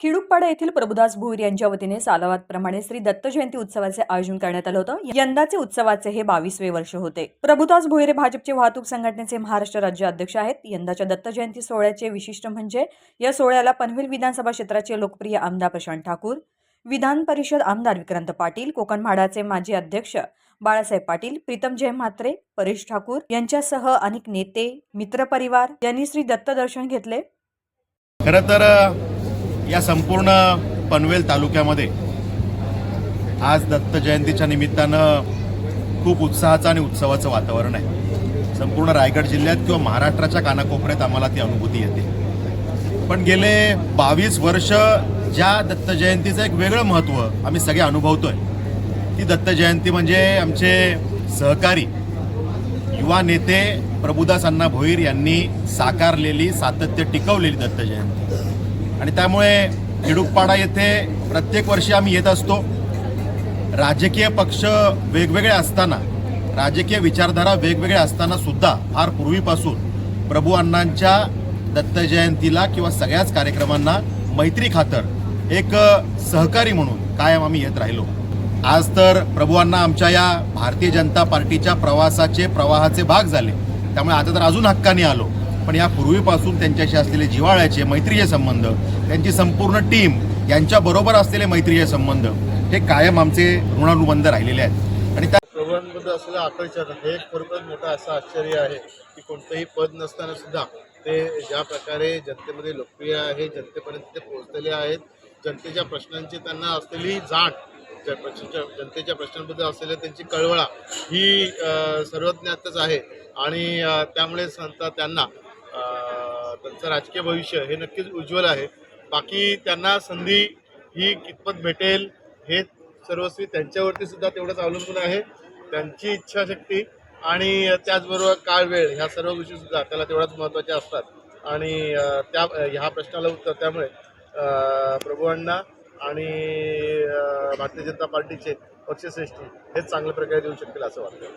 खिडूकपाडा येथील प्रभुदास भोईर यांच्या वतीने सालावादप्रमाणे श्री दत्त जयंती उत्सवाचे आयोजन करण्यात आलं होतं। यंदाचे उत्सवाचे हे 22वे वर्ष होते। प्रभुदास भोईर हे भाजपचे वाहतूक संघटनेचे महाराष्ट्र राज्य अध्यक्ष आहेत। यंदाच्या दत्त जयंती सोहळ्याचे विशिष्ट म्हणजे या सोहळ्याला पनवेल विधानसभा क्षेत्राचे लोकप्रिय आमदार प्रशांत ठाकूर, विधान परिषद आमदार विक्रांत पाटील, कोकण म्हाडाचे माजी अध्यक्ष बाळासाहेब पाटील, प्रीतम जय म्हात्रे, परेश ठाकूर यांच्यासह अनेक नेते, मित्रपरिवार यांनी श्री दत्त दर्शन घेतले। खरं तर या संपूर्ण पनवेल तालुक्यामध्ये आज दत्त जयंतीच्या निमित्तानं खूप उत्साहाचं आणि उत्सवाचं वातावरण आहे। संपूर्ण रायगड जिल्ह्यात किंवा महाराष्ट्राच्या कानाकोपऱ्यात आम्हाला ती अनुभूती येते। पण गेले 22 वर्ष ज्या दत्त जयंतीचं एक वेगळं महत्त्व आम्ही सगळे अनुभवतोय, ती दत्त जयंती म्हणजे आमचे सहकारी युवा नेते प्रभुदास अण्णा भोईर यांनी साकारलेली, सातत्य टिकवलेली दत्त जयंती। आणि त्यामुळे खिडूकपाडा येथे प्रत्येक वर्षी आम्ही येत असतो। राजकीय पक्ष वेगवेगळे असताना, राजकीय विचारधारा वेगवेगळ्या असताना सुद्धा फार पूर्वीपासून प्रभू अण्णांच्या दत्त जयंतीला किंवा सगळ्याच कार्यक्रमांना मैत्री खातर एक सहकारी म्हणून कायम आम्ही येत राहिलो। आज तर प्रभू अण्णा आमच्या या भारतीय जनता पार्टीच्या प्रवाहाचे भाग झाले, त्यामुळे आता तर अजून हक्काने आलो। पण या पूर्वीपासून त्यांच्याशी असलेले जिव्हाळ्याचे, मैत्रीचे संबंध, त्यांची संपूर्ण टीम यांच्याबरोबर असलेले मैत्रीचे संबंध हे कायम आमचे ऋणानुबंध राहिलेले आहेत। आणि त्या प्रभूंबद्दल असलेलं आकर्षण हे खरोखरच मोठं असं आश्चर्य आहे की कोणतंही पद नसताना सुद्धा ते ज्या प्रकारे जनतेमध्ये लोकप्रिय आहे, जनतेपर्यंत ते पोहोचलेले आहेत। जनतेच्या प्रश्नांची त्यांना असलेली जाण, जनतेच्या प्रश्नांबद्दल असलेल्या त्यांची कळवळा ही सर्वज्ञातच आहे। आणि त्यामुळे त्यांना त्यांचं राजकीय भविष्य हे नक्कीच उज्ज्वल आहे। बाकी त्यांना संधी ही कितपत भेटेल हे सर्वस्वी त्यांच्यावरती सुद्धा तेवढंच अवलंबून आहे। त्यांची इच्छाशक्ती आणि त्याचबरोबर काळ वेळ ह्या सर्व गोष्टी सुद्धा त्याला तेवढ्याच महत्त्वाच्या असतात। आणि ह्या प्रश्नाला उत्तर त्यामुळे प्रभू अण्णा आणि भारतीय जनता पार्टीचे पक्षश्रेष्ठी हेच चांगल्या प्रकारे देऊ शकतील असं वाटतं।